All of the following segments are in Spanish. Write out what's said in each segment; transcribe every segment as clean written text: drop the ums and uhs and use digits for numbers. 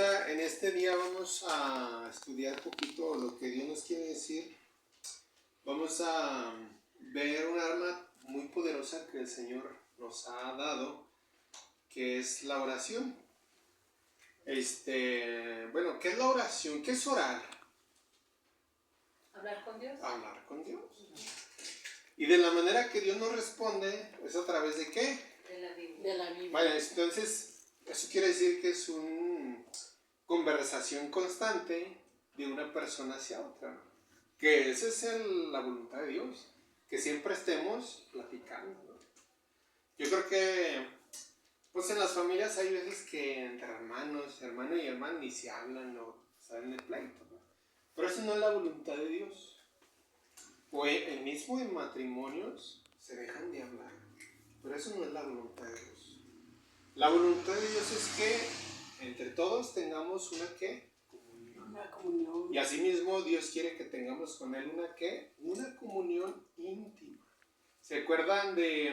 en este día vamos a estudiar un poquito lo que Dios nos quiere decir. Vamos a ver un arma muy poderosa que el Señor nos ha dado, que es la oración. Bueno, ¿qué es la oración? ¿Qué es orar? ¿Hablar con Dios? Hablar con Dios. Y de la manera que Dios nos responde, ¿es a través de qué? De la Biblia. De la Biblia. Bueno, entonces, eso quiere decir que es una conversación constante de una persona hacia otra, ¿no? Que esa es la voluntad de Dios, que siempre estemos platicando, ¿no? Yo creo que, pues en las familias hay veces que entre hermanos, hermano y hermano, ni se hablan o salen de pleito, ¿no? Pero eso no es la voluntad de Dios. O el mismo en matrimonios se dejan de hablar, pero eso no es la voluntad de Dios. La voluntad de Dios es que entre todos tengamos una ¿qué? Una comunión. Y asimismo Dios quiere que tengamos con Él una ¿qué? Una comunión íntima. ¿Se acuerdan de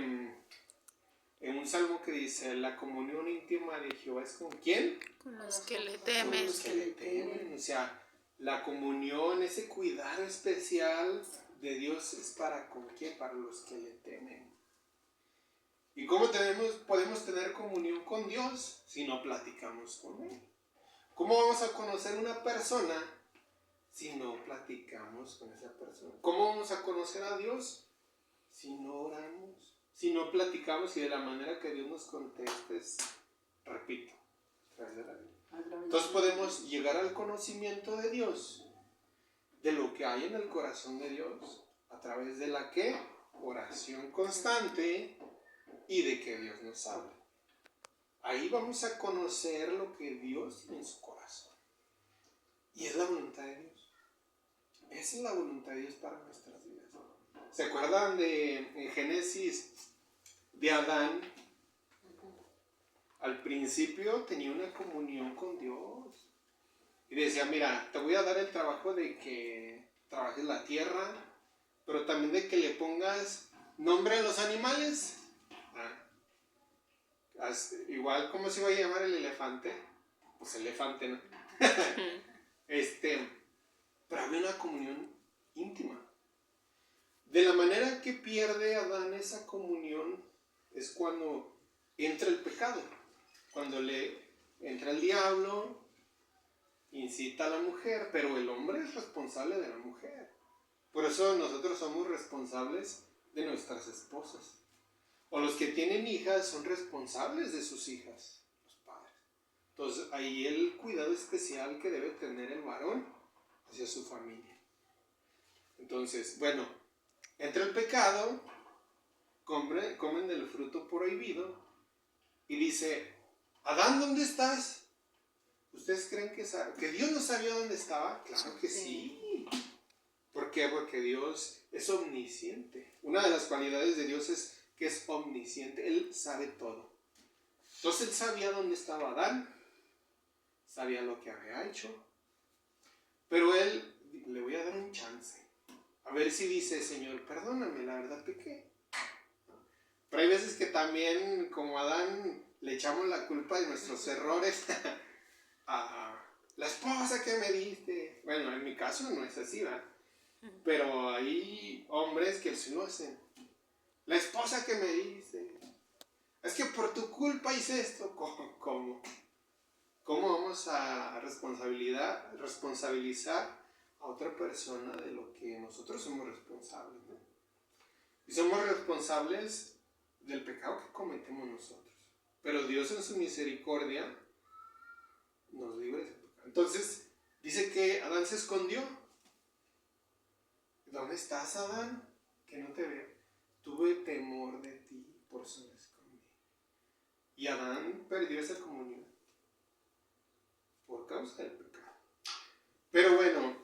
en un salmo que dice, la comunión íntima de Jehová es con quién? Con los que le temen. Con los que le temen. O sea, la comunión, ese cuidado especial de Dios es para ¿con quién? Para los que le temen. ¿Y cómo podemos tener comunión con Dios si no platicamos con Él? ¿Cómo vamos a conocer una persona si no platicamos con esa persona? ¿Cómo vamos a conocer a Dios si no oramos? Si no platicamos y de la manera que Dios nos conteste es, repito, a través de la Biblia. Entonces podemos llegar al conocimiento de Dios, de lo que hay en el corazón de Dios, a través de la ¿qué? Oración constante y de que Dios nos hable. Ahí vamos a conocer lo que Dios tiene en su corazón. Y es la voluntad de Dios. Esa es la voluntad de Dios para nuestras vidas. ¿Se acuerdan en Génesis de Adán? Al principio tenía una comunión con Dios. Y decía, mira, te voy a dar el trabajo de que trabajes la tierra, pero también de que le pongas nombre a los animales. Igual, ¿cómo se iba a llamar el elefante? Pues elefante, ¿no? Pero había una comunión íntima. De la manera que pierde Adán esa comunión es cuando entra el pecado. Cuando le entra el diablo, incita a la mujer, pero el hombre es responsable de la mujer. Por eso nosotros somos responsables de nuestras esposas. O los que tienen hijas son responsables de sus hijas, los padres. Entonces, ahí el cuidado especial que debe tener el varón hacia su familia. Entonces, bueno, entra el pecado, comen del fruto prohibido y dice, Adán, ¿dónde estás? ¿Ustedes creen que Dios no sabía dónde estaba? Claro que sí. ¿Por qué? Porque Dios es omnisciente. Una de las cualidades de Dios es que es omnisciente, Él sabe todo. Entonces Él sabía dónde estaba Adán, sabía lo que había hecho, pero Él, le voy a dar un chance, a ver si dice, Señor, perdóname, la verdad pequé. Pero hay veces que también, como Adán, le echamos la culpa de nuestros errores a la esposa que me diste. Bueno, en mi caso no es así, ¿verdad? Pero hay hombres que sí lo hacen. La esposa que me dice, es que por tu culpa hice esto. ¿Cómo vamos a responsabilizar a otra persona de lo que nosotros somos responsables, ¿no? Y somos responsables del pecado que cometemos nosotros. Pero Dios en su misericordia nos libre de ese pecado. Entonces, dice que Adán se escondió. ¿Dónde estás, Adán? Que no te veo. Tuve temor de ti, por eso me escondí. Y Adán perdió esa comunión por causa del pecado. Pero bueno,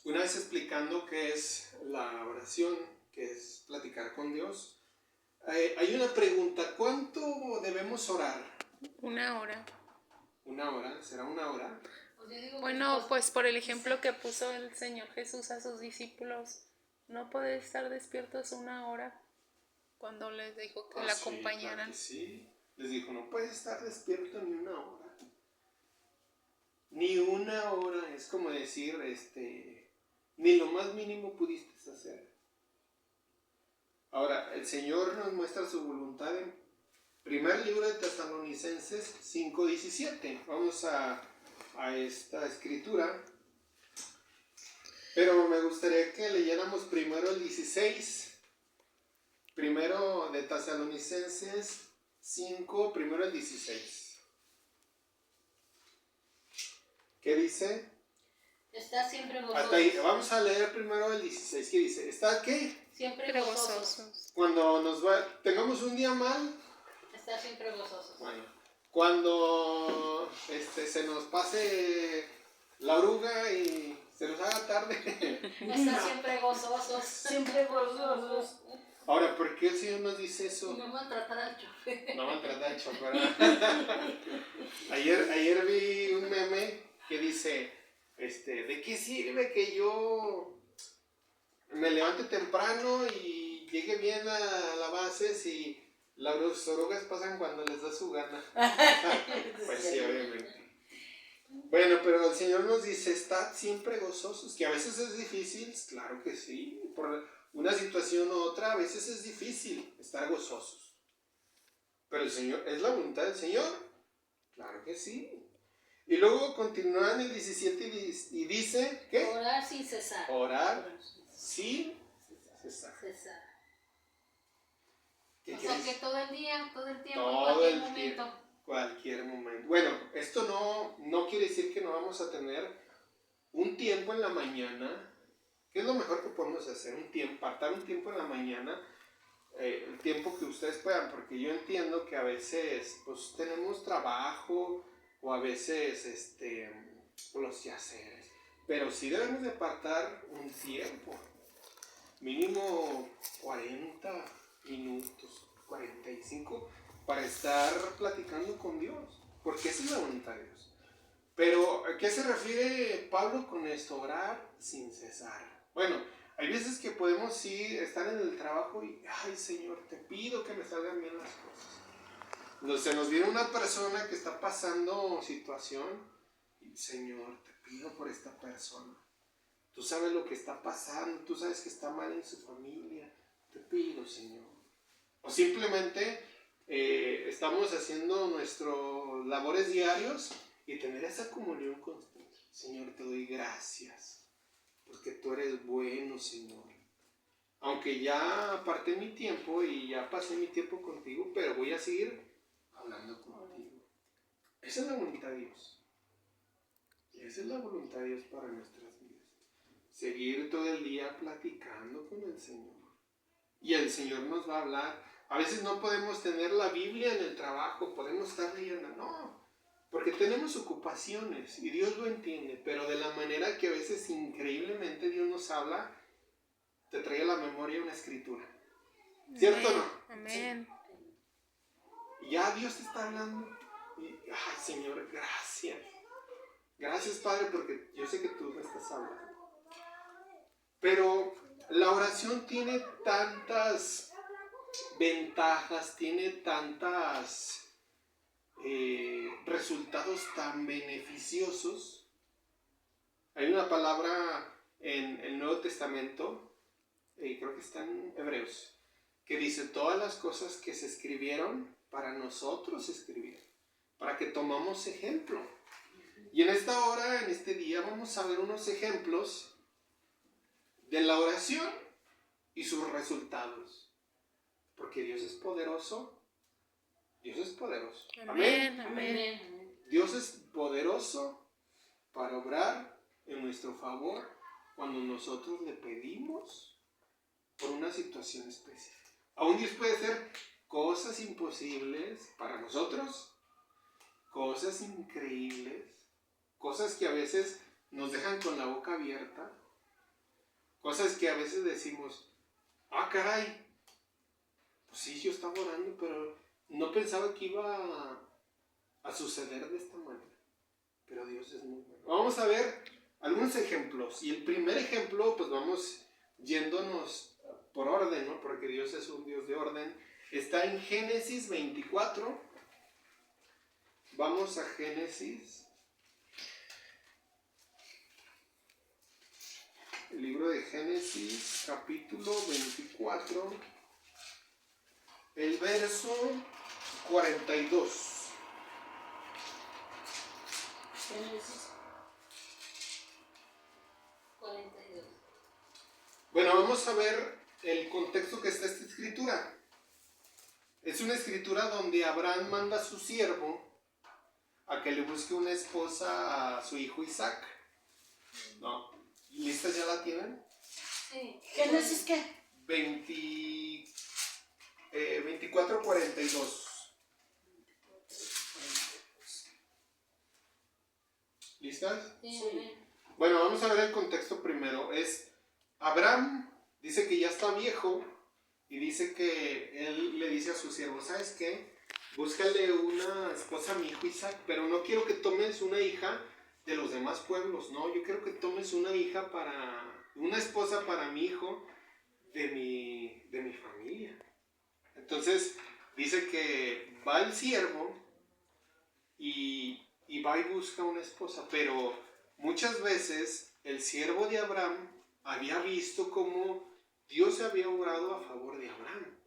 una vez explicando qué es la oración, qué es platicar con Dios, hay una pregunta, ¿cuánto debemos orar? 1 hora. 1 hora, ¿será 1 hora? Bueno, pues por el ejemplo que puso el Señor Jesús a sus discípulos, no poder estar despiertos 1 hora cuando les dijo que la acompañaran. Sí, les dijo, no puedes estar despierto ni 1 hora. es como decir, ni lo más mínimo pudiste hacer. Ahora, el Señor nos muestra su voluntad en primer libro de Tesalonicenses 5:17. Vamos a esta escritura, pero me gustaría que leyéramos primero el 16. Primero de Tesalonicenses 5, primero el 16. ¿Qué dice? Está siempre gozoso. Hasta ahí. Vamos a leer primero el 16. ¿Qué dice? ¿Está qué? Siempre gozosos. Cuando tengamos un día mal. Está siempre gozosos. Bueno, cuando se nos pase la oruga y se nos haga tarde. Está siempre gozosos. Siempre gozosos. Ahora, ¿por qué el Señor nos dice eso? No maltratar al chofer. No maltratar al chofer. Ayer vi un meme que dice, ¿de qué sirve que yo me levante temprano y llegue bien a la base si las orugas pasan cuando les da su gana? Pues sí, obviamente. Bueno, pero el Señor nos dice, estad siempre gozosos, que a veces es difícil, claro que sí, por una situación u otra, a veces es difícil estar gozosos. Pero el Señor, ¿es la voluntad del Señor? Claro que sí. Y luego continúa en el 17 y dice, ¿qué? Orar sin cesar. Orar sin cesar. O sea que todo el día, todo el tiempo, Todo cualquier el momento. tiempo, cualquier momento. Bueno, esto no quiere decir que no vamos a tener un tiempo en la mañana. ¿Qué es lo mejor que podemos hacer? Apartar un tiempo en la mañana, el tiempo que ustedes puedan, porque yo entiendo que a veces pues tenemos trabajo o a veces los quehaceres, pero sí debemos de apartar un tiempo, mínimo 40 minutos, 45, para estar platicando con Dios, porque esa es la voluntad de Dios. Pero, ¿a qué se refiere Pablo con esto? Orar sin cesar. Bueno, hay veces que podemos sí estar en el trabajo y, ay Señor, te pido que me salgan bien las cosas. Se nos viene una persona que está pasando situación y, Señor, te pido por esta persona. Tú sabes lo que está pasando, tú sabes que está mal en su familia, te pido, Señor. O simplemente estamos haciendo nuestros labores diarios y tener esa comunión constante. Señor, te doy gracias, porque tú eres bueno, Señor. Aunque ya aparté mi tiempo y ya pasé mi tiempo contigo, pero voy a seguir hablando contigo. Esa es la voluntad de Dios. Esa es la voluntad de Dios para nuestras vidas. Seguir todo el día platicando con el Señor. Y el Señor nos va a hablar. A veces no podemos tener la Biblia en el trabajo, podemos estar leyendo. No, porque tenemos ocupaciones y Dios lo entiende, pero de la manera que a veces increíblemente Dios nos habla, te trae a la memoria una escritura. ¿Cierto o no? Amén. Y ya Dios te está hablando. Y, ay Señor, gracias. Gracias Padre, porque yo sé que tú me estás hablando. Pero la oración tiene tantas ventajas, tiene tantas resultados tan beneficiosos. Hay una palabra en el Nuevo Testamento, creo que está en Hebreos, que dice todas las cosas que se escribieron para nosotros escribir, para que tomamos ejemplo. Y en esta hora, en este día, vamos a ver unos ejemplos de la oración y sus resultados, porque Dios es poderoso. Dios es poderoso. Amén. Amén. Dios es poderoso para obrar en nuestro favor cuando nosotros le pedimos por una situación específica. Aún Dios puede hacer cosas imposibles para nosotros, cosas increíbles, cosas que a veces nos dejan con la boca abierta, cosas que a veces decimos, ah caray, pues sí, yo estaba orando, pero no pensaba que iba a suceder de esta manera. Pero Dios es muy bueno. Vamos a ver algunos ejemplos. Y el primer ejemplo, pues vamos yéndonos por orden, ¿no? Porque Dios es un Dios de orden. Está en Génesis 24. Vamos a Génesis Génesis capítulo 24, el verso 42. Génesis 42. Bueno, vamos a ver el contexto que está esta escritura. Es una escritura donde Abraham manda a su siervo a que le busque una esposa a su hijo Isaac. ¿No? ¿Listas ya la tienen? Sí. ¿Génesis qué? 24:42. ¿Listas? Sí. Bueno, vamos a ver el contexto primero. Es Abraham, dice que ya está viejo y dice que él le dice a su siervo, ¿sabes qué? Búscale una esposa a mi hijo Isaac, pero no quiero que tomes una hija de los demás pueblos, no, yo quiero que tomes una esposa para mi hijo de mi familia. Entonces dice que va el siervo y va y busca una esposa, pero muchas veces el siervo de Abraham había visto cómo Dios había obrado a favor de Abraham.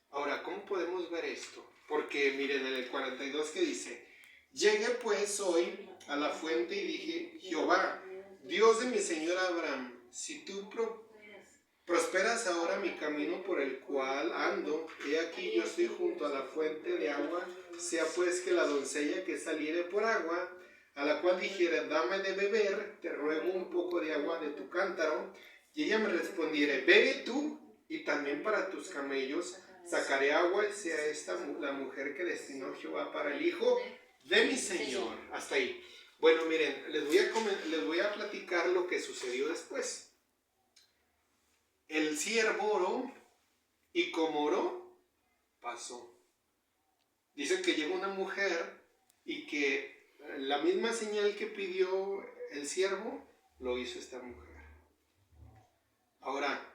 Ahora, ¿cómo podemos ver esto? Porque miren en el 42 que dice, llegué pues hoy a la fuente y dije, Jehová, Dios de mi señor Abraham, si tú prosperas ahora mi camino por el cual ando, he aquí yo estoy junto a la fuente de agua, sea pues que la doncella que saliere por agua, a la cual dijere, dame de beber, te ruego un poco de agua de tu cántaro, y ella me respondiere, bebe tú, y también para tus camellos sacaré agua, y sea esta la mujer que destinó Jehová para el hijo de mi Señor. Hasta ahí. Bueno, miren, les voy a platicar lo que sucedió después. El siervo oró, y como oró, pasó. Dice que llegó una mujer, y que la misma señal que pidió el siervo, lo hizo esta mujer. Ahora,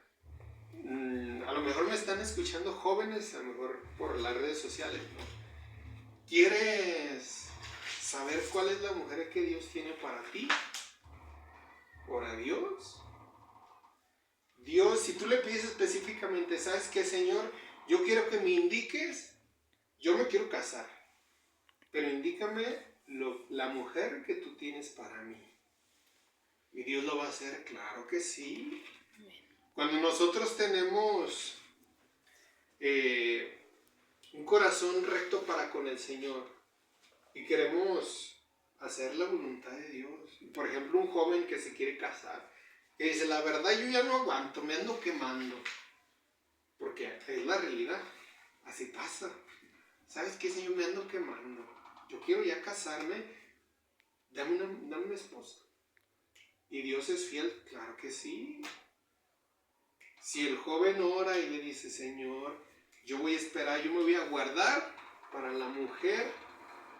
a lo mejor me están escuchando jóvenes, a lo mejor por las redes sociales, ¿no? ¿Quieres saber cuál es la mujer que Dios tiene para ti? ¿Ora a Dios? Dios, si tú le pides específicamente, ¿sabes qué, Señor? Yo quiero que me indiques, yo me quiero casar, pero indícame la mujer que tú tienes para mí. ¿Y Dios lo va a hacer? Claro que sí. Cuando nosotros tenemos un corazón recto para con el Señor y queremos hacer la voluntad de Dios, por ejemplo, un joven que se quiere casar, que dice, la verdad yo ya no aguanto, me ando quemando, porque es la realidad, así pasa. ¿Sabes qué, Señor? Me ando quemando, yo quiero ya casarme, dame una esposa. ¿Y Dios es fiel? Claro que sí. Si el joven ora y le dice, Señor, yo voy a esperar, yo me voy a guardar para la mujer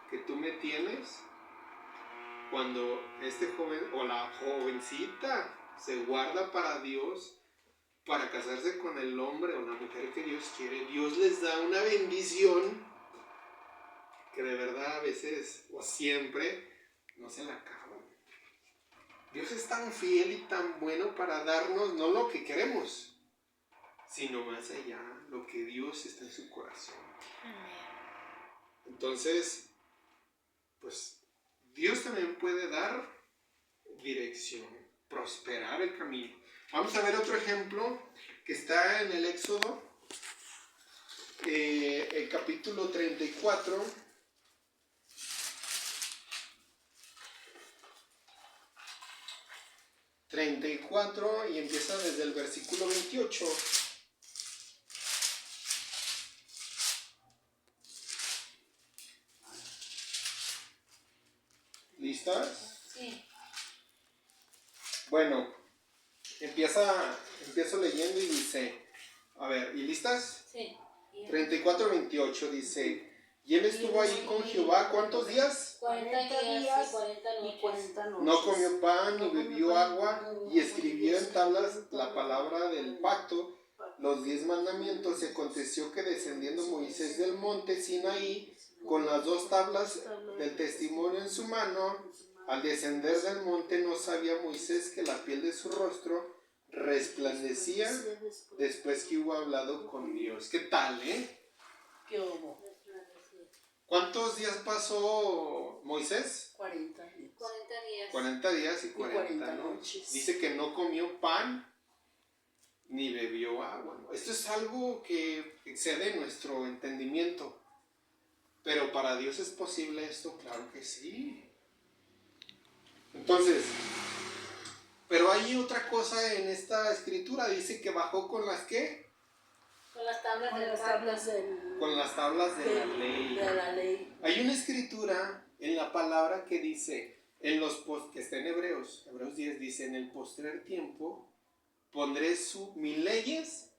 que tú me tienes, cuando este joven o la jovencita se guarda para Dios, para casarse con el hombre o la mujer que Dios quiere, Dios les da una bendición que de verdad a veces o siempre no se la acaban. Dios es tan fiel y tan bueno para darnos no lo que queremos, sino más allá, lo que Dios está en su corazón. Entonces, pues Dios también puede dar dirección, prosperar el camino. Vamos a ver otro ejemplo que está en el Éxodo, el capítulo 34. Y empieza desde el versículo 28. ¿Listas? Sí. Bueno, empiezo leyendo y dice, a ver, ¿y listas? Sí. 34:28 dice, y él estuvo ahí con Jehová, ¿cuántos días? 40 días y 40 noches. No comió pan ni bebió agua, y escribió en tablas la palabra del pacto, los 10 mandamientos. Y aconteció que descendiendo Moisés del monte Sinaí, con las 2 tablas del testimonio en su mano, al descender del monte no sabía Moisés que la piel de su rostro resplandecía después que hubo hablado con Dios. ¿Qué tal, ¿Qué hubo? ¿Cuántos días pasó Moisés? 40 días. 40 días. 40 días y 40 40 noches. noches. Dice que no comió pan ni bebió agua. Esto es algo que excede nuestro entendimiento. Pero para Dios es posible esto, claro que sí. Entonces, pero hay otra cosa en esta escritura. Dice que bajó con las ¿qué? Con las tablas Con del las pacto. tablas del- Con las tablas de la ley. de la ley. Hay una escritura en la palabra que dice, que está en Hebreos 10 dice, en el postrer tiempo pondré mis leyes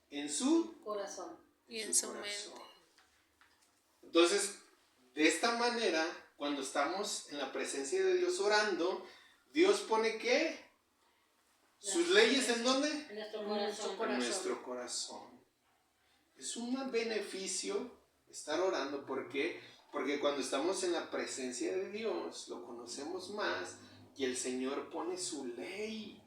en su Corazón. Y en su corazón. mente. Entonces, de esta manera, cuando estamos en la presencia de Dios orando, Dios pone ¿qué? ¿Sus leyes en dónde? En nuestro En corazón. En nuestro corazón. Es un beneficio estar orando. ¿Por qué? Porque cuando estamos en la presencia de Dios, lo conocemos más y el Señor pone su ley,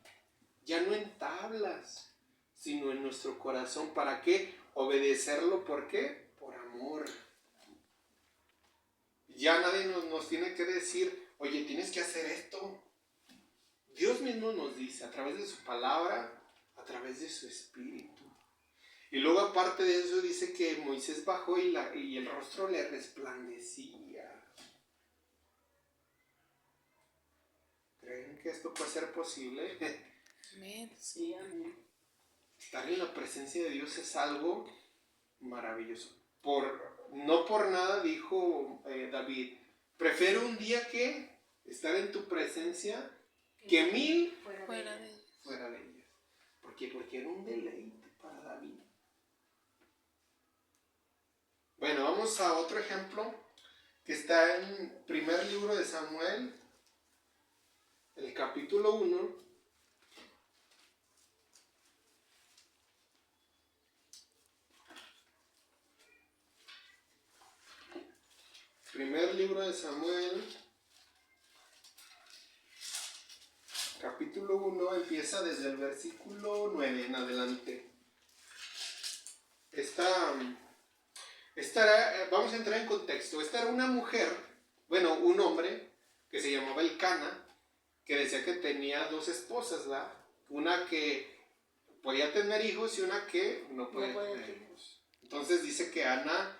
ya no en tablas, sino en nuestro corazón. ¿Para qué? Obedecerlo, ¿por qué? Por amor. Ya nadie nos tiene que decir, oye, tienes que hacer esto. Dios mismo nos dice, a través de su palabra, a través de su espíritu. Y luego aparte de eso dice que Moisés bajó y el rostro le resplandecía. ¿Creen que esto puede ser posible? Amén. Sí, amén. Estar en la presencia de Dios es algo maravilloso. No por nada dijo David, prefiero un día que estar en tu presencia que 1000 Fuera de ellos. fuera de ellas. ¿Por qué? Porque era un deleite para David. Bueno, vamos a otro ejemplo que está en primer libro de Samuel, el capítulo 1. Primer libro de Samuel, capítulo 1, empieza desde el versículo 9 en adelante. Vamos a entrar en contexto. Esta era una mujer, un hombre que se llamaba Elcana, que decía que tenía 2 esposas, ¿verdad? Una que podía tener hijos y una que no podía tener hijos. Entonces dice que Ana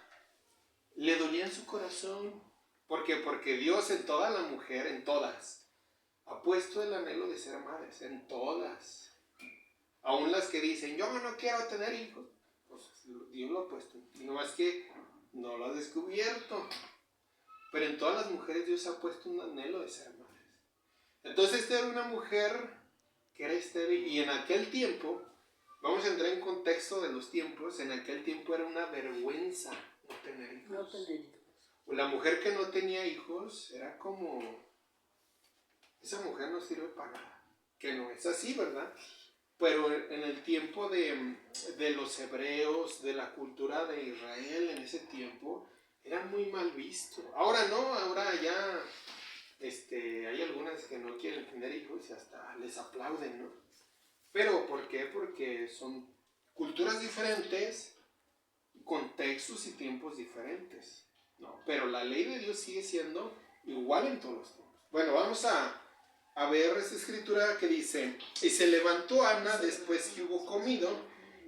le dolía en su corazón. ¿Por qué? Porque Dios en toda la mujer, en todas, ha puesto el anhelo de ser madres, en todas. Aún las que dicen, yo no quiero tener hijos, pues Dios lo ha puesto. Y no es que no lo ha descubierto. Pero en todas las mujeres Dios ha puesto un anhelo de ser madres. Entonces esta era una mujer que era estéril. Y en aquel tiempo, vamos a entrar en contexto de los tiempos, en aquel tiempo era una vergüenza no tener hijos. No tener hijos. La mujer que no tenía hijos era como, esa mujer no sirve para nada. Que no es así, ¿verdad? Pero en el tiempo de los hebreos, de la cultura de Israel en ese tiempo, era muy mal visto. Ahora no, ahora ya hay algunas que no quieren tener hijos y hasta les aplauden, ¿no? Pero ¿por qué? Porque son culturas diferentes, contextos y tiempos diferentes, ¿no? Pero la ley de Dios sigue siendo igual en todos los tiempos. Bueno, vamos a ver esta escritura que dice, y se levantó Ana después que hubo comido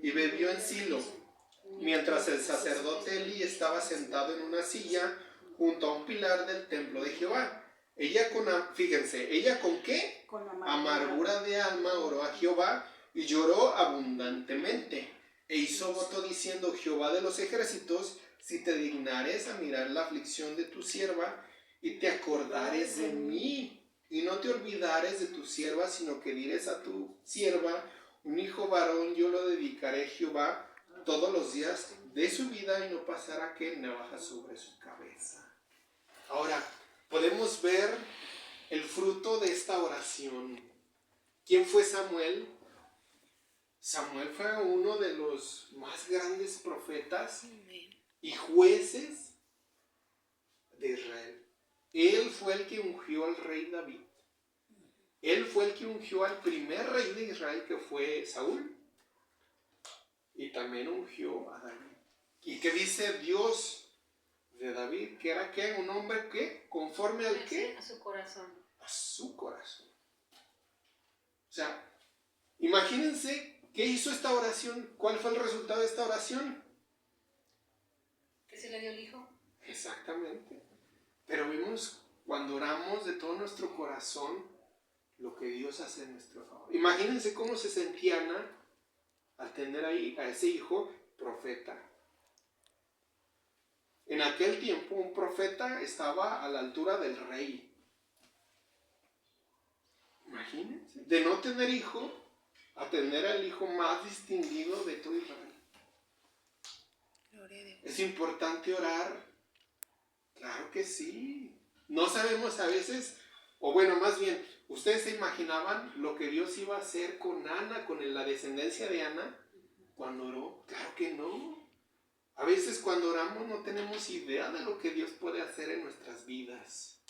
y bebió en Silo, mientras el sacerdote Eli estaba sentado en una silla junto a un pilar del templo de Jehová. Ella con ¿qué? Con Amargura de alma oró a Jehová y lloró abundantemente. E hizo voto diciendo, Jehová de los ejércitos, si te dignares a mirar la aflicción de tu sierva y te acordares de mí, y no te olvidares de tu sierva, sino que dires a tu sierva, un hijo varón yo lo dedicaré a Jehová todos los días de su vida, y no pasará que navaja sobre su cabeza. Ahora, podemos ver el fruto de esta oración. ¿Quién fue Samuel? Samuel fue uno de los más grandes profetas y jueces de Israel. Él fue el que ungió al rey David. Él fue el que ungió al primer rey de Israel, que fue Saúl. Y también ungió a David. ¿Y qué dice Dios de David? Que era ¿qué? Un hombre que conforme al qué? A su corazón. A su corazón. O sea, imagínense qué hizo esta oración. ¿Cuál fue el resultado de esta oración? ¿Que se le dio el hijo? Exactamente. Pero vimos cuando oramos de todo nuestro corazón lo que Dios hace en nuestro favor. Imagínense cómo se sentía Ana al tener ahí a ese hijo profeta. En aquel tiempo un profeta estaba a la altura del rey. Imagínense, de no tener hijo a tener al hijo más distinguido de todo Israel. Gloria a Dios. ¿Es importante orar? Claro que sí. No sabemos a veces, o bueno, más bien, ¿ustedes se imaginaban lo que Dios iba a hacer con Ana, con la descendencia de Ana, cuando oró? Claro que no. A veces cuando oramos no tenemos idea de lo que Dios puede hacer en nuestras vidas.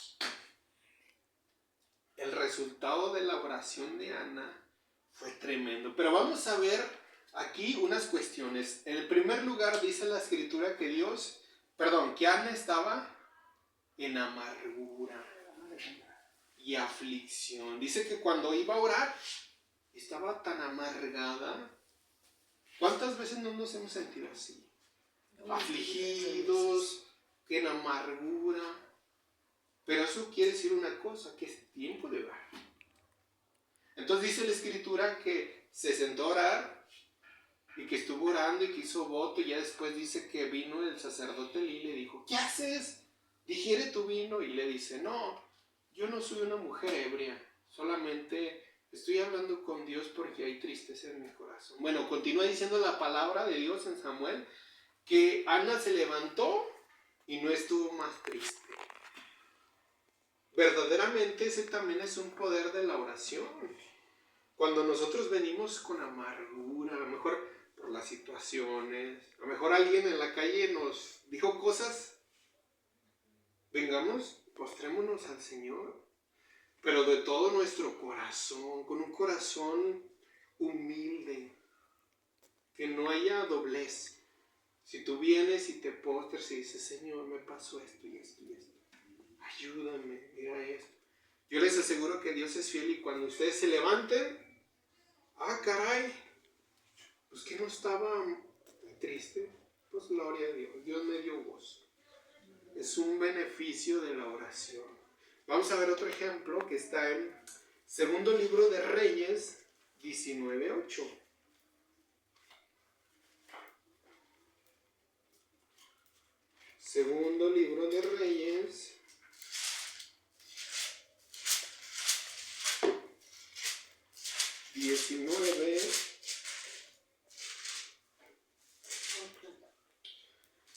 El resultado de la oración de Ana fue tremendo. Pero vamos a ver aquí unas cuestiones. En el primer lugar dice la Escritura que Ana estaba en amargura y aflicción. Dice que cuando iba a orar estaba tan amargada. ¿Cuántas veces no nos hemos sentido así? Afligidos, en amargura. Pero eso quiere decir una cosa, que es tiempo de orar. Entonces dice la Escritura que se sentó a orar y que estuvo orando y que hizo voto, y ya después dice que vino el sacerdote Elí y le dijo, ¿qué haces? Digiere tu vino. Y le dice, no, yo no soy una mujer ebria, solamente estoy hablando con Dios porque hay tristeza en mi corazón. Bueno, continúa diciendo la palabra de Dios en Samuel, que Ana se levantó y no estuvo más triste. Verdaderamente ese también es un poder de la oración. Cuando nosotros venimos con amargura, a lo mejor por las situaciones, a lo mejor alguien en la calle nos dijo cosas, vengamos, postrémonos al Señor, pero de todo nuestro corazón, con un corazón humilde, que no haya doblez. Si tú vienes y te postras y dices, Señor, me pasó esto y esto y esto, ayúdame, mira esto. Yo les aseguro que Dios es fiel, y cuando ustedes se levanten, caray, pues que no estaba triste, pues gloria a Dios, Dios me dio gozo. Es un beneficio de la oración. Vamos a ver otro ejemplo que está en Segundo Libro de Reyes 19:8. Segundo Libro de Reyes 19,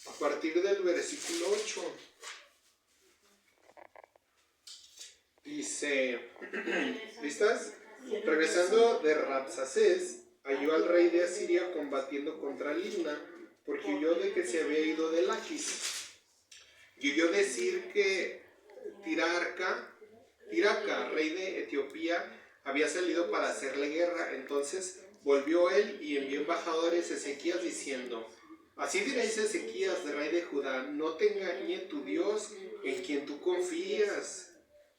a partir del versículo 8. Dice, ¿listas? Regresando de Rabsacés, halló al rey de Asiria combatiendo contra Libna, porque huyó de que se había ido de Laquis. Y oyó decir que Tirhaka, rey de Etiopía, había salido para hacerle guerra. Entonces volvió él y envió embajadores a Ezequías diciendo, así diréis a Ezequías, rey de Judá, no te engañe tu Dios en quien tú confías,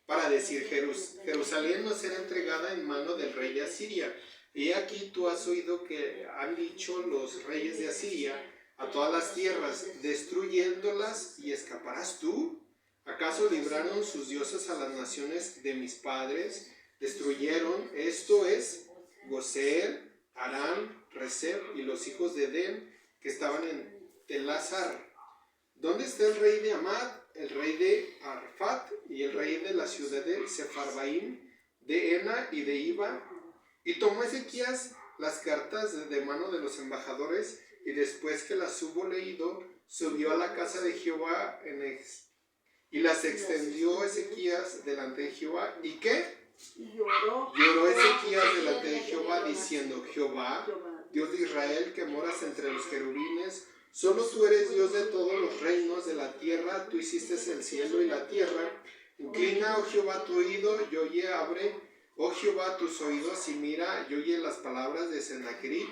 para decir, Jerusalén no será entregada en mano del rey de Asiria. Y aquí tú has oído que han dicho los reyes de Asiria a todas las tierras, destruyéndolas, y escaparás tú. ¿Acaso libraron sus dioses a las naciones de mis padres? Destruyeron, esto es, Goser, Aram, Rezef y los hijos de Edén que estaban en Telazar. ¿Dónde está el rey de Amad, el rey de Arfat y el rey de la ciudad de Sefarbaim, de Ena y de Iba? Y tomó Ezequías las cartas de mano de los embajadores, y después que las hubo leído, subió a la casa de Jehová y las extendió Ezequías delante de Jehová. ¿Y qué? Lloró Ezequías delante de Jehová diciendo, Jehová, Dios de Israel, que moras entre los querubines, solo tú eres Dios de todos los reinos de la tierra, tú hiciste el cielo y la tierra. Inclina, oh Jehová, tu oído y oye, abre Oh Jehová, tus oídos y mira y oye las palabras de Sennacherib,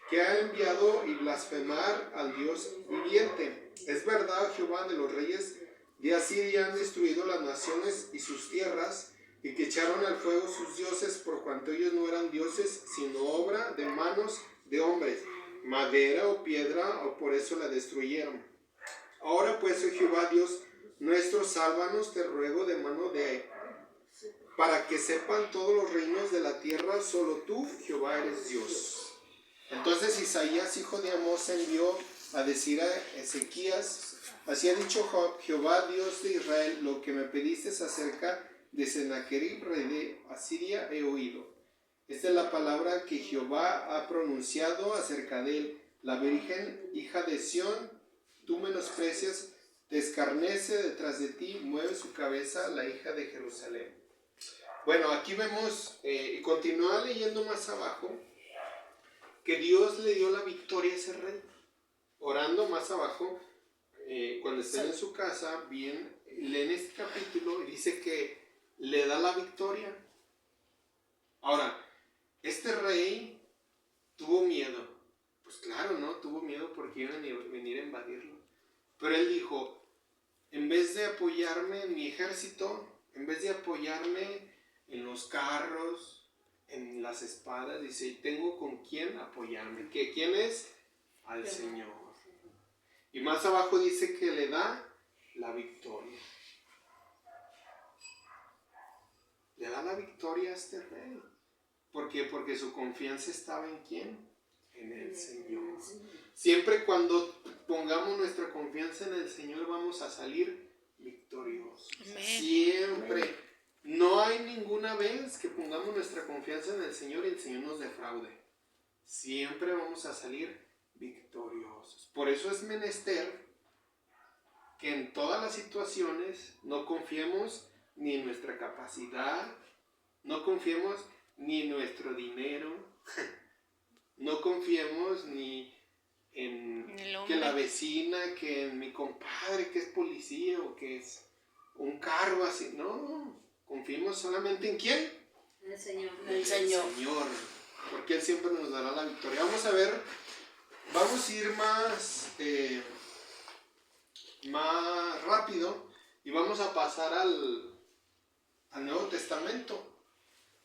que ha enviado y blasfemar al Dios viviente. Es verdad, Jehová, de los reyes de Asiria han destruido las naciones y sus tierras, y que echaron al fuego sus dioses, por cuanto ellos no eran dioses, sino obra de manos de hombres, madera o piedra, o por eso la destruyeron. Ahora pues, oh Jehová Dios nuestro, sálvanos, te ruego, de mano de para que sepan todos los reinos de la tierra, solo tú, Jehová, eres Dios. Entonces Isaías, hijo de Amós, envió a decir a Ezequías: así ha dicho Jehová, Dios de Israel, lo que me pediste acerca de Sennacherib, rey de Asiria, he oído. Esta es la palabra que Jehová ha pronunciado acerca de él. La Virgen, hija de Sión, tú menosprecias, te escarnece detrás de ti, mueve su cabeza la hija de Jerusalén. Bueno, aquí vemos, y continúa leyendo más abajo, que Dios le dio la victoria a ese rey. Orando más abajo, cuando estén en su casa, bien, leen este capítulo y dice que le da la victoria. Ahora, este rey tuvo miedo. Pues claro, ¿no? Tuvo miedo porque iban a venir a invadirlo. Pero él dijo: en vez de apoyarme en mi ejército, en vez de apoyarme en los carros, en las espadas, dice, tengo con quién apoyarme. ¿Quién es? Al Señor. Y más abajo dice que le da la victoria. Le da la victoria a este rey. ¿Por qué? Porque su confianza estaba ¿en quién? En el Señor. Siempre cuando pongamos nuestra confianza en el Señor vamos a salir victoriosos. Amén. Siempre. No hay ninguna vez que pongamos nuestra confianza en el Señor y el Señor nos defraude. Siempre vamos a salir victoriosos. Por eso es menester que en todas las situaciones no confiemos ni en nuestra capacidad, no confiemos ni en nuestro dinero, no confiemos ni en que la vecina, que en mi compadre que es policía o que es un cargo así. No, confiemos solamente ¿en quién? En el Señor. En el Señor. Porque Él siempre nos dará la victoria. Vamos a ver, vamos a ir más rápido y vamos a pasar al Nuevo Testamento.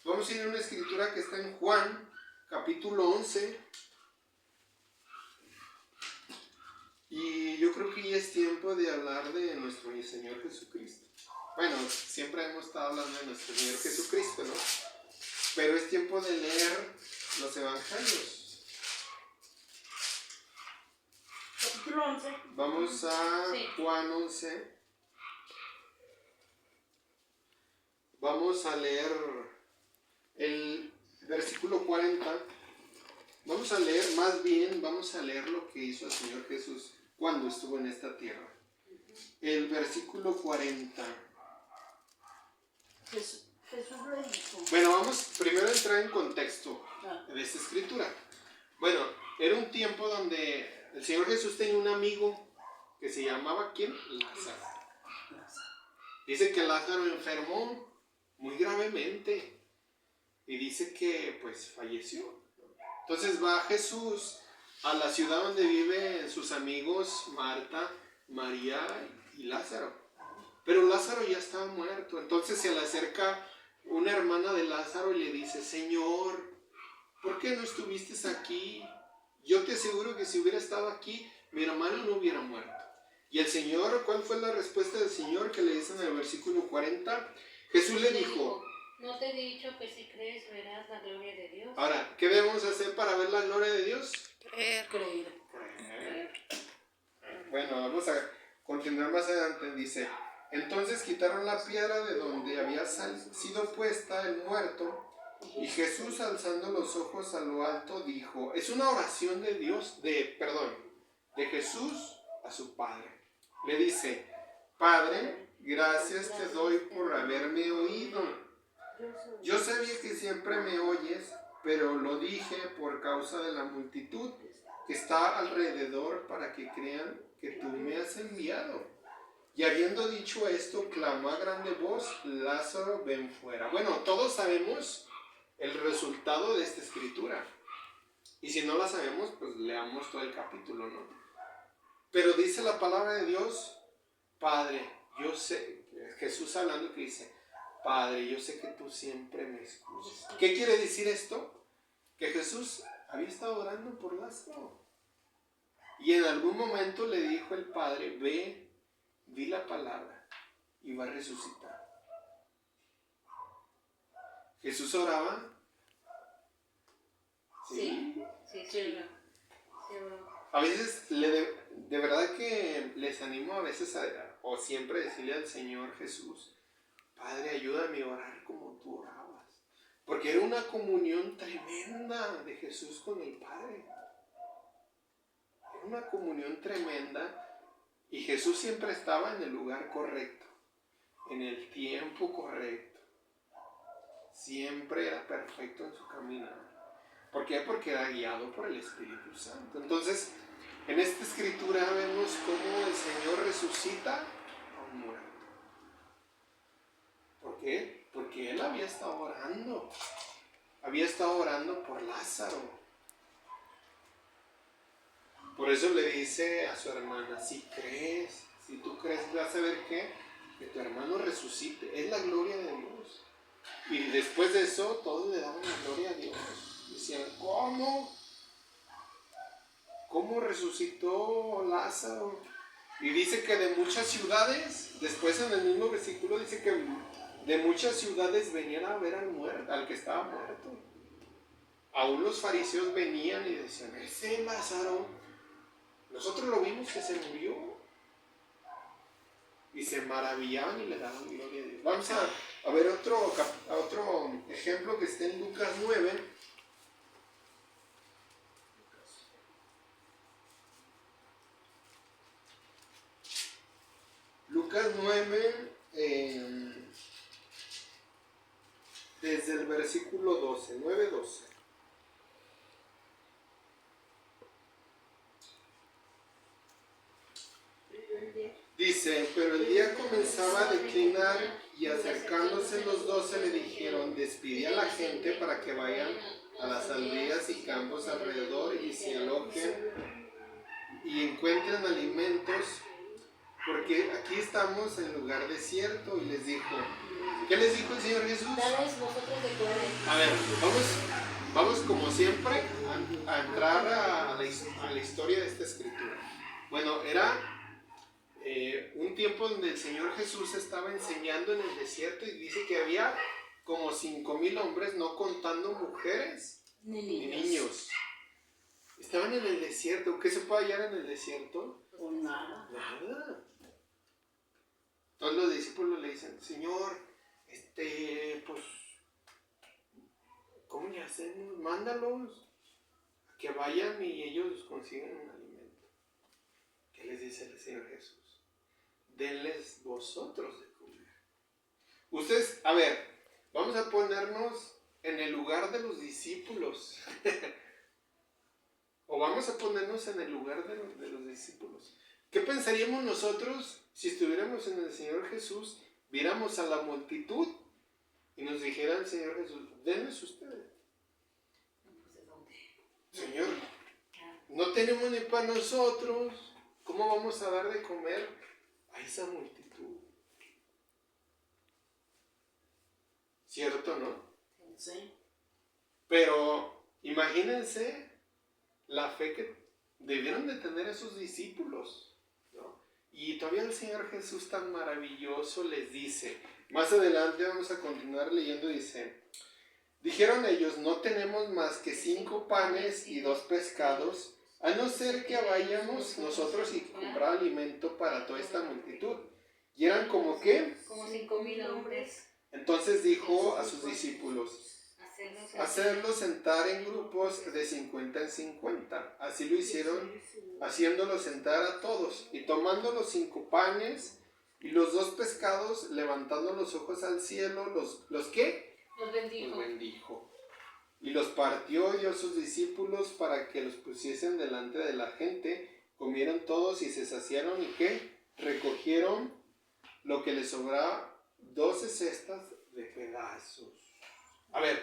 Vamos a ir a una escritura que está en Juan, capítulo 11. Y yo creo que ya es tiempo de hablar de nuestro Señor Jesucristo. Bueno, siempre hemos estado hablando de nuestro Señor Jesucristo, ¿no? Pero es tiempo de leer los evangelios. Capítulo 11. Vamos a Sí. Juan 11. Vamos a leer el versículo 40. Vamos a leer lo que hizo el Señor Jesús cuando estuvo en esta tierra. El versículo 40. Jesús le dijo. Bueno, vamos primero a entrar en contexto de esta escritura. Bueno, era un tiempo donde el Señor Jesús tenía un amigo que se llamaba ¿quién? Lázaro. Dice que Lázaro enfermó muy gravemente y dice que pues falleció. Entonces va Jesús a la ciudad donde viven sus amigos Marta, María y Lázaro. Pero Lázaro ya estaba muerto. Entonces se le acerca una hermana de Lázaro y le dice: Señor, ¿por qué no estuviste aquí? Yo te aseguro que si hubiera estado aquí, mi hermano no hubiera muerto. Y el Señor, ¿cuál fue la respuesta del Señor que le dice en el versículo 40? Jesús le dijo: no te he dicho que si crees verás la gloria de Dios. Ahora, ¿qué debemos hacer para ver la gloria de Dios? Creer. Creer. Bueno, vamos a continuar más adelante. Dice: entonces quitaron la piedra de donde había sido puesta el muerto, y Jesús, alzando los ojos a lo alto, dijo, es una oración de Jesús a su Padre. Le dice: Padre, gracias te doy por haberme oído. Yo sabía que siempre me oyes, pero lo dije por causa de la multitud que está alrededor, para que crean que tú me has enviado. Y habiendo dicho esto, clamó a grande voz, Lázaro, ven fuera. Bueno, todos sabemos el resultado de esta escritura. Y si no la sabemos, pues leamos todo el capítulo, ¿no? Pero dice la palabra de Dios, Padre, yo sé, Jesús hablando que dice, Padre, yo sé que tú siempre me escuchas. ¿Qué quiere decir esto? Que Jesús había estado orando por Lázaro. Y en algún momento le dijo el Padre, ve, di la palabra y va a resucitar. Jesús oraba. Sí. A veces, de verdad que les animo a veces o siempre decirle al Señor Jesús, Padre, ayúdame a orar como tú orabas. Porque era una comunión tremenda de Jesús con el Padre. Era una comunión tremenda y Jesús siempre estaba en el lugar correcto, en el tiempo correcto. Siempre era perfecto en su caminar. ¿Por qué? Porque era guiado por el Espíritu Santo. Entonces, en esta escritura vemos cómo el Señor resucita a un muerto. ¿Por qué? Porque Él había estado orando. Había estado orando por Lázaro. Por eso le dice a su hermana, si tú crees, vas a ver que tu hermano resucite. Es la gloria de Dios. Y después de eso, todos le daban la gloria a Dios. Decían, ¿cómo? ¿Cómo resucitó Lázaro? Y dice que de muchas ciudades, después en el mismo versículo dice que de muchas ciudades venían a ver al que estaba muerto. Aún los fariseos venían y decían, ese Lázaro, nosotros lo vimos que se murió. Y se maravillaban y le daban gloria a Dios. Vamos a ver otro ejemplo que está en Lucas 9. Lucas 9, desde el versículo 12, 9-12. Dice, pero el día comenzaba a declinar y acercándose los 12 le dijeron, despidí a la gente para que vayan a las aldeas y campos alrededor y se alojen y encuentren alimentos, porque aquí estamos en lugar desierto. Y les dijo, ¿qué les dijo el Señor Jesús? Dales vosotros de comer. A ver, vamos como siempre a entrar a la historia de esta escritura. Bueno, era un tiempo donde el Señor Jesús estaba enseñando en el desierto y dice que había como 5,000 hombres, no contando mujeres ni niños. Estaban en el desierto. ¿Qué se puede hallar en el desierto? Pues nada. Nada. Todos los discípulos le dicen, Señor, pues, ¿cómo le hacemos? Mándalos a que vayan y ellos consigan un alimento. ¿Qué les dice el Señor Jesús? Denles vosotros de comer. Ustedes, a ver, vamos a ponernos en el lugar de los discípulos. O vamos a ponernos en el lugar de los discípulos. ¿Qué pensaríamos nosotros si estuviéramos en el Señor Jesús, viéramos a la multitud y nos dijera el Señor Jesús, denles ustedes? Señor, no tenemos ni para nosotros, ¿cómo vamos a dar de comer a esa multitud? ¿Cierto, no? Sí. Pero imagínense la fe que debieron de tener esos discípulos, ¿no? Y todavía el Señor Jesús tan maravilloso les dice, más adelante vamos a continuar leyendo, dice, dijeron ellos, no tenemos más que 5 panes y 2 pescados, a no ser que vayamos nosotros y comprar alimento para toda esta multitud. Y eran como ¿qué? Como 5,000 hombres. Entonces dijo a sus discípulos, hacerlos sentar en grupos de 50 en 50. Así lo hicieron, haciéndolos sentar a todos. Y tomando los 5 panes y los 2 pescados, levantando los ojos al cielo, ¿los qué? Los bendijo. Los bendijo. Y los partió y dio a sus discípulos para que los pusiesen delante de la gente. Comieron todos y se saciaron. ¿Y qué? Recogieron lo que le sobraba 12 cestas de pedazos. A ver,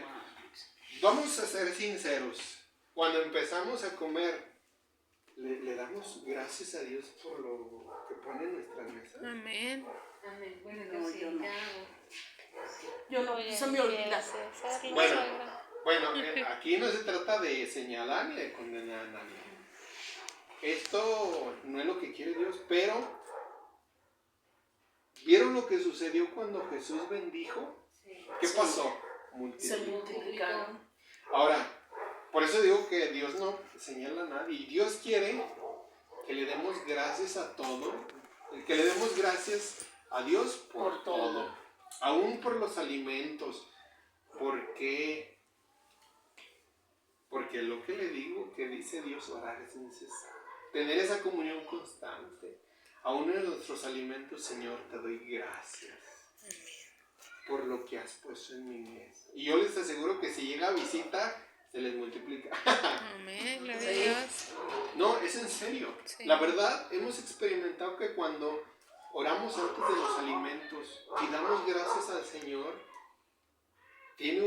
vamos a ser sinceros. Cuando empezamos a comer, ¿le damos gracias a Dios por lo que pone en nuestras mesas? Amén. Amén. Bueno, No, sí, yo no. claro. Yo no, Oye, se me olvida. gracias, hacerlo, Bueno. suegra. Bueno, aquí no se trata de señalar ni de condenar a nadie. Esto no es lo que quiere Dios, pero ¿vieron lo que sucedió cuando Jesús bendijo? Sí. ¿Qué Sí. pasó? Se Multitud. multiplicaron. Ahora, por eso digo que Dios no señala a nadie. Y Dios quiere que le demos gracias a todo, que le demos gracias a Dios por todo. Aún por los alimentos. Porque lo que le digo, que dice Dios, orar es necesario. Tener esa comunión constante. Aún en nuestros alimentos, Señor, te doy gracias por lo que has puesto en mi mesa. Y yo les aseguro que si llega a visita, se les multiplica. Amén, gloria a Dios. No, es en serio. Sí. La verdad, hemos experimentado que cuando oramos antes de los alimentos y damos gracias al Señor, tiene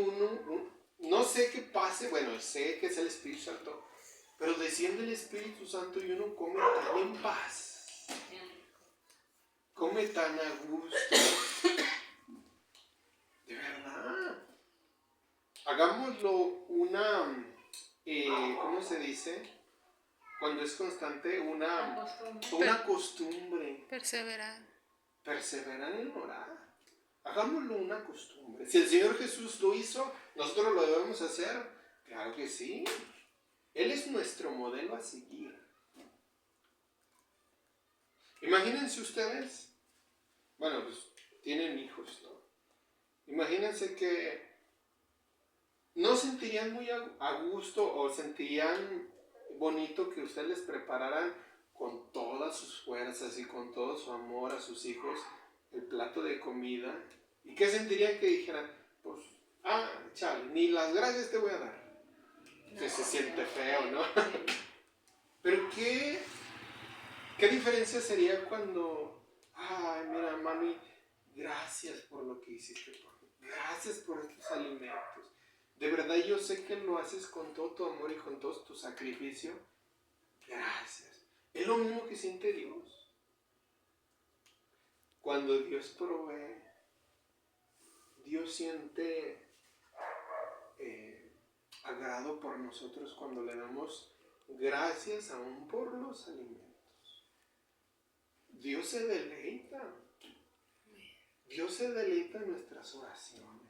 no sé qué pase, bueno, sé que es el Espíritu Santo, pero desciende el Espíritu Santo y uno come tan en paz, come tan a gusto. De verdad. Hagámoslo una, ¿cómo se dice? Cuando es constante, una costumbre. Perseverar. Perseverar en orar. Hagámoslo una costumbre. Si el Señor Jesús lo hizo, nosotros lo debemos hacer. Claro que sí. Él es nuestro modelo a seguir. Imagínense ustedes, bueno, pues tienen hijos, ¿no? Imagínense que no sentirían muy a gusto o sentirían bonito que ustedes les prepararan con todas sus fuerzas y con todo su amor a sus hijos el plato de comida. ¿Y qué sentirían que dijeran? Pues, chale, ni las gracias te voy a dar. Que se siente feo, ¿no? Pero ¿qué diferencia sería cuando, ay, mira, mami, gracias por lo que hiciste por mí, gracias por estos alimentos. De verdad yo sé que lo haces con todo tu amor y con todo tu sacrificio. Gracias. Es lo mismo que siente Dios. Cuando Dios provee, Dios siente agrado por nosotros cuando le damos gracias aún por los alimentos. Dios se deleita. Dios se deleita en nuestras oraciones.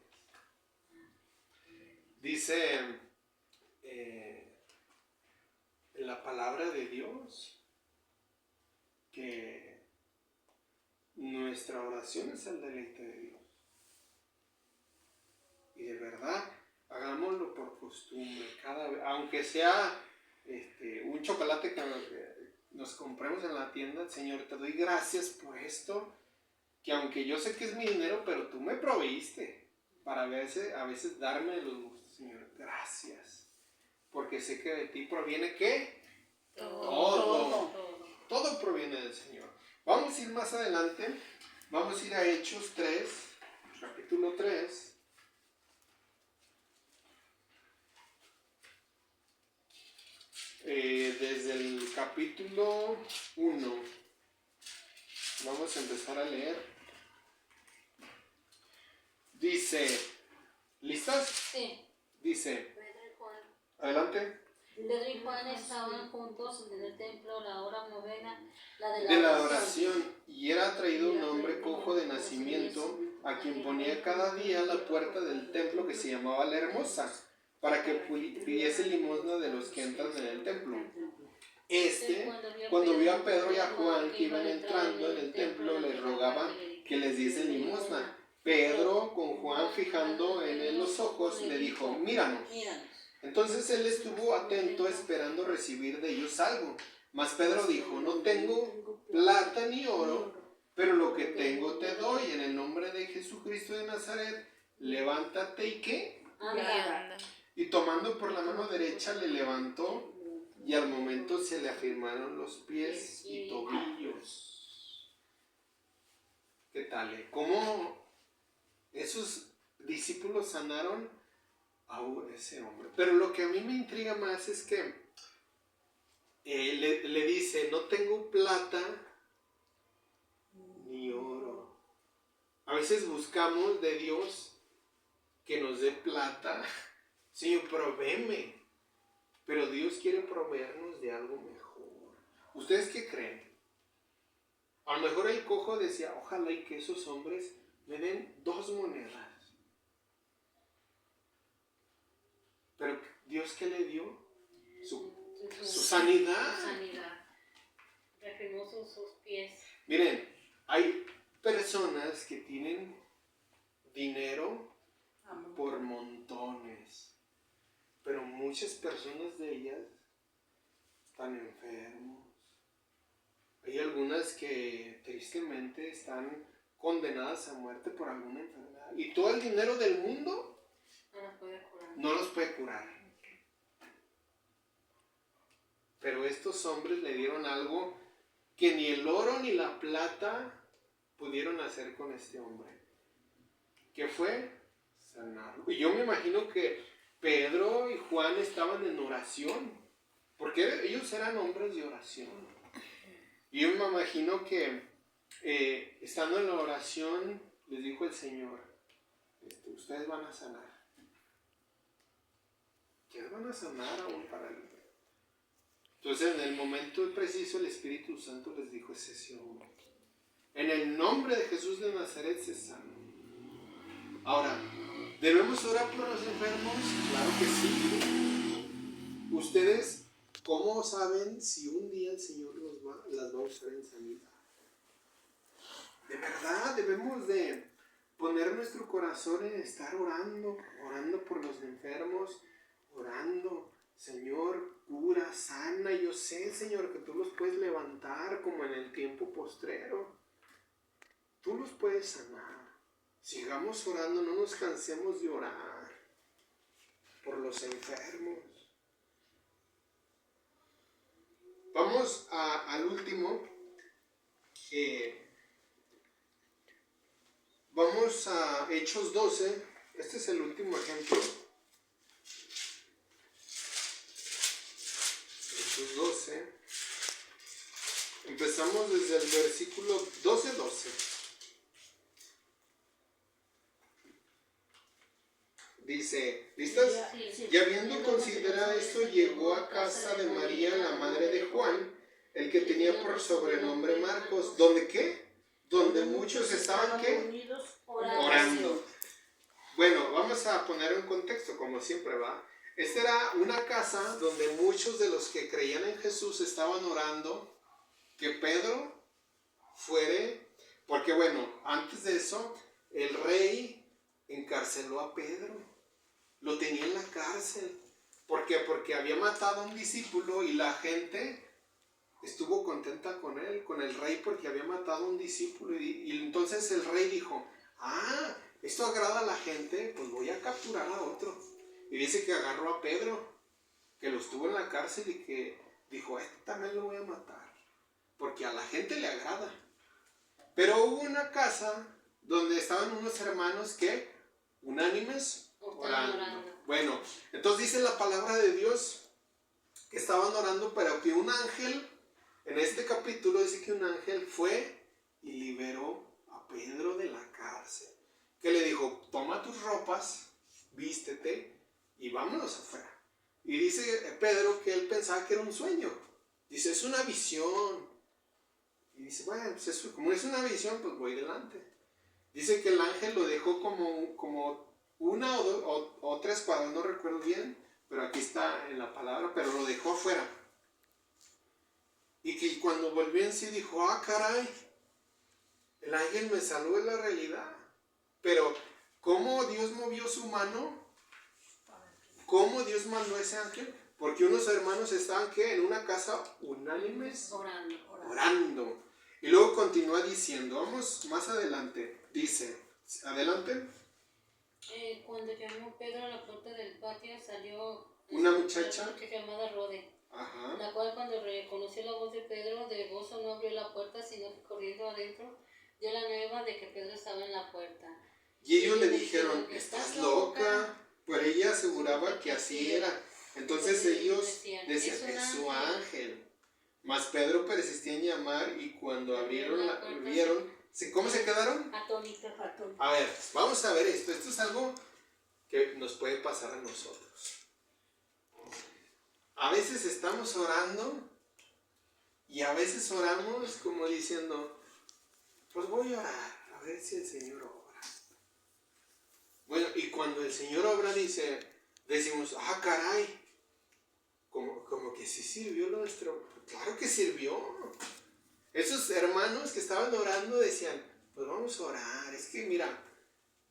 Dice en la palabra de Dios que nuestra oración es el deleite de Dios. Y de verdad, hagámoslo por costumbre, cada vez, aunque sea un chocolate que nos compremos en la tienda. Señor, te doy gracias por esto, que aunque yo sé que es mi dinero, pero tú me proveíste para a veces darme los gustos. Señor, gracias, porque sé que de ti proviene ¿qué? Todo proviene del Señor. Vamos a ir más adelante, vamos a ir a Hechos 3, capítulo 3. Desde el capítulo 1 vamos a empezar a leer. Dice, ¿listas? Sí. Dice, Pedro y Juan. adelante. Pedro y Juan estaban juntos en el templo la hora novena, la De la adoración, y era traído un hombre cojo de nacimiento, a quien ponía cada día la puerta del templo que se llamaba La Hermosa, para que pidiese limosna de los que entran en el templo. Cuando vio a Pedro y a Juan que iban entrando en el templo, les rogaba que les diesen limosna. Pedro, con Juan fijando en él los ojos, le dijo, míranos. Entonces él estuvo atento esperando recibir de ellos algo. Mas Pedro dijo, no tengo plata ni oro, pero lo que tengo te doy. En el nombre de Jesucristo de Nazaret, levántate y ¿qué? Anda. Y tomando por la mano derecha le levantó, y al momento se le afirmaron los pies y tobillos. ¿Qué tal? ¿Cómo esos discípulos sanaron a ese hombre? Pero lo que a mí me intriga más es que le dice, no tengo plata ni oro. A veces buscamos de Dios que nos dé plata. Señor, provéeme. Pero Dios quiere proveernos de algo mejor. ¿Ustedes qué creen? A lo mejor el cojo decía, ojalá y que esos hombres me den 2 monedas. Pero Dios, ¿qué le dio? Su sanidad. Su sanidad. Reafirmó sus pies. Miren, hay personas que tienen dinero por montones, pero muchas personas de ellas están enfermos. Hay algunas que tristemente están condenadas a muerte por alguna enfermedad. Y todo el dinero del mundo no los puede curar. Pero estos hombres le dieron algo que ni el oro ni la plata pudieron hacer con este hombre. ¿Qué fue? Sanarlo. Y yo me imagino que Pedro y Juan estaban en oración, porque ellos eran hombres de oración. Y yo me imagino que estando en la oración les dijo el Señor, ustedes van a sanar. ¿Qué van a sanar a un paralítico? Entonces en el momento preciso el Espíritu Santo les dijo, es ese hombre. En el nombre de Jesús de Nazaret se sana. Ahora, ¿debemos orar por los enfermos? Claro que sí. ¿Ustedes cómo saben si un día el Señor las va a usar en sanidad? De verdad, debemos de poner nuestro corazón en estar orando por los enfermos, orando, Señor, cura, sana. Yo sé, Señor, que tú los puedes levantar como en el tiempo postrero. Tú los puedes sanar. Sigamos orando, no nos cansemos de orar por los enfermos. Vamos al último. Vamos a Hechos 12. Este es el último ejemplo. Hechos 12. Empezamos desde el versículo 12. Dice, ¿listas? Sí. Y habiendo considerado esto, llegó a casa de María, la madre de Juan, el que tenía por sobrenombre Marcos. ¿Dónde qué? Donde muchos estaban, ¿qué? Orando. Bueno, vamos a poner en contexto, como siempre va. Esta era una casa donde muchos de los que creían en Jesús estaban orando que Pedro fuere, porque bueno, antes de eso, el rey encarceló a Pedro. Lo tenía en la cárcel. ¿Por qué? Porque había matado a un discípulo y la gente estuvo contenta con él, con el rey, porque había matado a un discípulo. Y entonces el rey dijo, esto agrada a la gente, pues voy a capturar a otro. Y dice que agarró a Pedro, que lo estuvo en la cárcel y que dijo, este también lo voy a matar, porque a la gente le agrada. Pero hubo una casa donde estaban unos hermanos que, unánimes, orando. Bueno, entonces dice la palabra de Dios que estaban orando, pero que un ángel, en este capítulo dice que un ángel fue y liberó a Pedro de la cárcel. Que le dijo, toma tus ropas, vístete y vámonos afuera. Y dice Pedro que él pensaba que era un sueño. Dice, es una visión. Y dice, bueno, pues como es una visión, pues voy delante. Dice que el ángel lo dejó como una o 3 cuadras, no recuerdo bien, pero aquí está en la palabra, pero lo dejó afuera. Y que cuando volvió en sí dijo, caray, el ángel me salvó de la realidad. Pero, ¿cómo Dios movió su mano? ¿Cómo Dios mandó a ese ángel? Porque unos hermanos estaban, ¿qué? En una casa unánimes orando. Y luego continúa diciendo, vamos más adelante, dice, adelante. Cuando llamó Pedro a la puerta del patio, salió una muchacha llamada Rode, ajá, la cual cuando reconoció la voz de Pedro, de gozo no abrió la puerta, sino que corriendo adentro, dio la nueva de que Pedro estaba en la puerta. Y ellos le dijeron, ¿estás loca? Pero ella aseguraba que así era. Entonces ellos decían, es su ángel. Mas Pedro persistía en llamar y cuando vieron, ¿cómo se quedaron? Atónitos. A ver, vamos a ver esto. Esto es algo que nos puede pasar a nosotros. A veces estamos orando y a veces oramos como diciendo, pues voy a orar, a ver si el Señor obra. Bueno, y cuando el Señor obra decimos, caray, como que sí sirvió lo nuestro. Claro que sirvió. Esos hermanos que estaban orando decían, pues vamos a orar. Es que mira,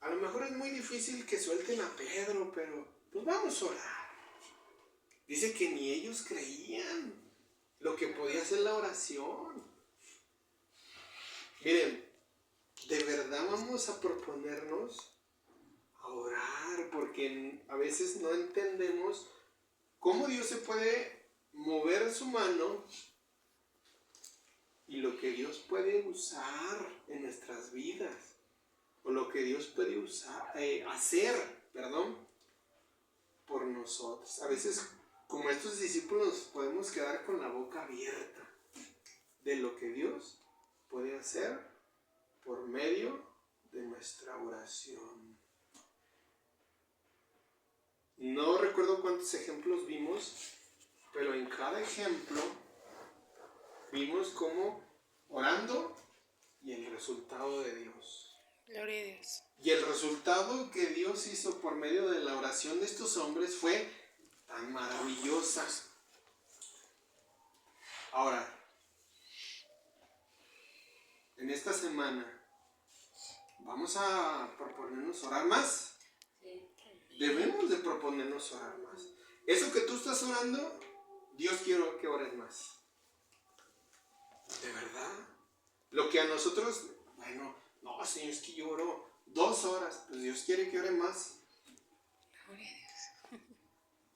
a lo mejor es muy difícil que suelten a Pedro, pero pues vamos a orar. Dice que ni ellos creían lo que podía hacer la oración. Miren, de verdad vamos a proponernos a orar, porque a veces no entendemos cómo Dios se puede mover su mano y lo que Dios puede usar en nuestras vidas, o lo que Dios puede hacer por nosotros. A veces, como estos discípulos, podemos quedar con la boca abierta de lo que Dios puede hacer por medio de nuestra oración. No recuerdo cuántos ejemplos vimos, pero en cada ejemplo vimos cómo orando y el resultado de Dios. Gloria a Dios. Y el resultado que Dios hizo por medio de la oración de estos hombres fue tan maravillosa. Ahora, en esta semana, ¿vamos a proponernos orar más? Sí. Debemos de proponernos orar más. Eso que tú estás orando, Dios quiere que ores más. ¿De verdad? Lo que a nosotros, no, Señor, es que yo oro 2 horas, pues Dios quiere que ore más. Gloria a Dios.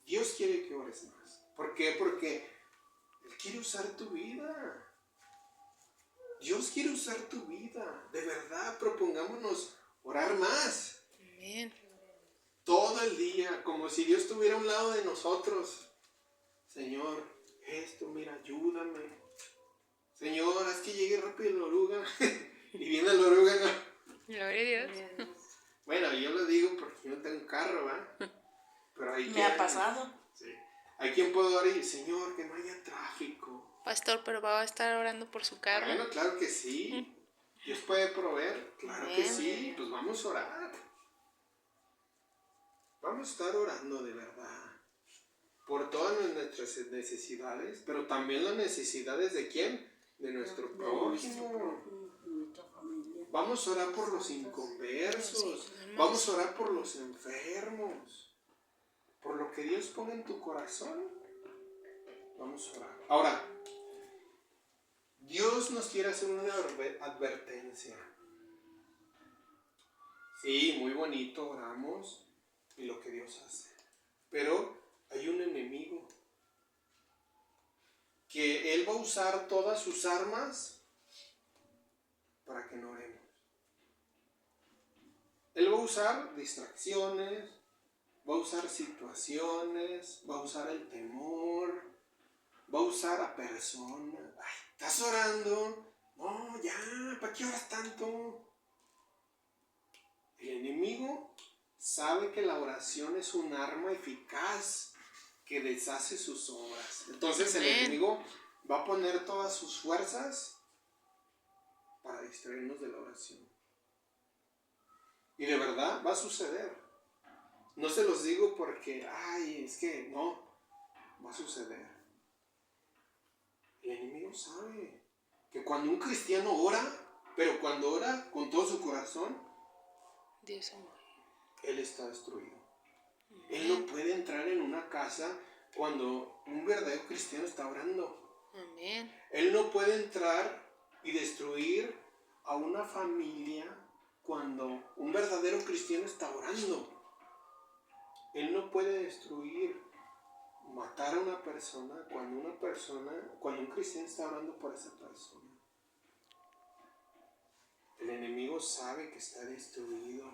Dios quiere que ores más. ¿Por qué? Porque Él quiere usar tu vida. Dios quiere usar tu vida. De verdad, propongámonos orar más. Amén. Todo el día, como si Dios estuviera a un lado de nosotros. Señor, mira, ayúdame. Señor, haz que llegue rápido la oruga. Y viene la oruga, ¿no? Gloria a Dios. Bueno, yo lo digo porque yo no tengo carro, ¿verdad? Pero Me ha pasado. Sí. Hay quien puede orar y, Señor, que no haya tráfico. Pastor, pero va a estar orando por su carro. Bueno, claro que sí. Dios puede proveer, claro que sí. Pues vamos a orar. Vamos a estar orando de verdad. Por todas nuestras necesidades, pero también las necesidades de ¿quién? De nuestro prójimo. Nuestra familia. Vamos a orar por los inconversos. Vamos a orar por los enfermos. Por lo que Dios ponga en tu corazón. Vamos a orar. Ahora, Dios nos quiere hacer una advertencia. Sí, muy bonito, oramos y lo que Dios hace. Pero hay un enemigo que Él va a usar todas sus armas para que no oremos. Él va a usar distracciones, va a usar situaciones, va a usar el temor, va a usar a personas. Ay, ¿estás orando? No, ya, ¿para qué oras tanto? El enemigo sabe que la oración es un arma eficaz que deshace sus obras. Entonces el enemigo va a poner todas sus fuerzas para distraernos de la oración. Y de verdad va a suceder. No se los digo porque, es que no, va a suceder. El enemigo sabe que cuando un cristiano ora, pero cuando ora con todo su corazón, Dios amor. él está destruido. Él no puede entrar en una casa cuando un verdadero cristiano está orando. Amén. Él no puede entrar y destruir a una familia cuando un verdadero cristiano está orando. Él no puede destruir, matar a una persona cuando un cristiano está orando por esa persona. El enemigo sabe que está destruido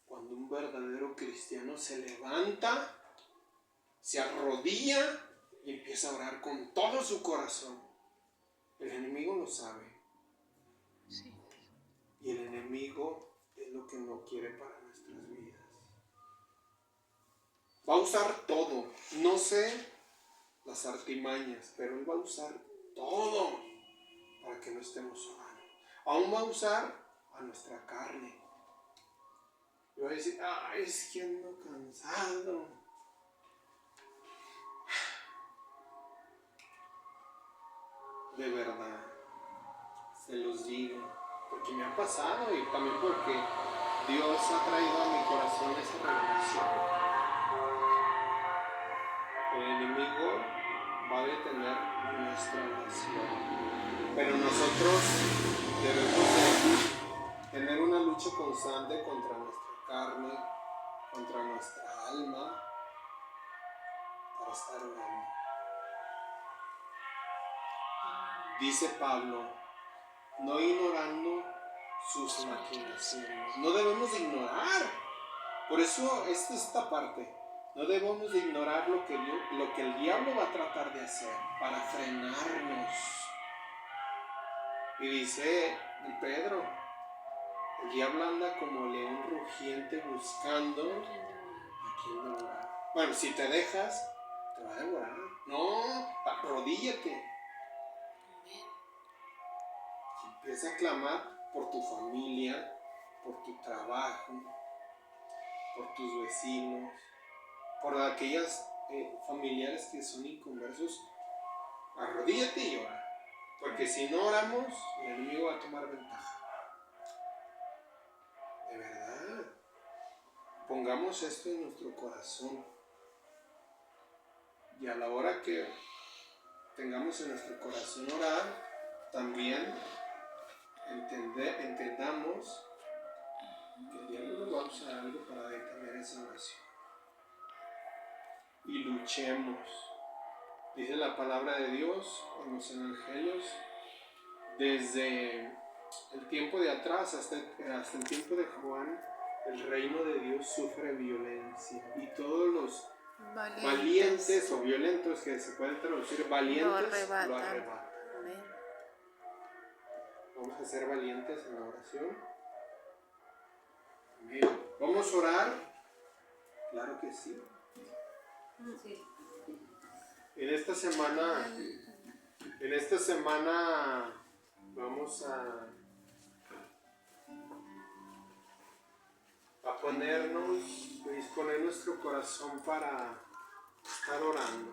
cuando un verdadero cristiano se levanta, se arrodilla y empieza a orar con todo su corazón. El enemigo lo sabe. Sí. Y el enemigo es lo que no quiere para nuestras vidas. Va a usar todo. No sé las artimañas, pero él va a usar todo para que no estemos orando. Aún va a usar a nuestra carne. Y va a decir, ay, es que ando cansado. De verdad, se los digo, porque me ha pasado y también porque Dios ha traído a mi corazón esa revelación. El enemigo va a detener nuestra oración, pero nosotros debemos de tener una lucha constante contra nuestra carne, contra nuestra alma, para estar orando. Dice Pablo, no ignorando sus maquinaciones. No debemos de ignorar. Por eso esta parte. No debemos de ignorar lo que el diablo va a tratar de hacer para frenarnos. Y dice Pedro, el diablo anda como león rugiente buscando a quien devorar. Bueno, si te dejas, te va a devorar. No, arrodíllate. Empieza a clamar por tu familia, por tu trabajo, por tus vecinos, por aquellas familiares que son inconversos. Arrodíllate y ora, porque si no oramos, el enemigo va a tomar ventaja. De verdad, pongamos esto en nuestro corazón, y a la hora que tengamos en nuestro corazón orar, también entendamos que el diablo nos va a usar algo para detener esa oración. Y luchemos. Dice la palabra de Dios en los evangelios, desde el tiempo de atrás hasta el tiempo de Juan, el reino de Dios sufre violencia y todos los valientes o violentos, que se pueden traducir valientes, lo arrebatan. Amén. Vamos a ser valientes en la oración. Amén. ¿Vamos a orar? Claro que sí. Sí. En esta semana vamos a ponernos, a disponer nuestro corazón para estar orando.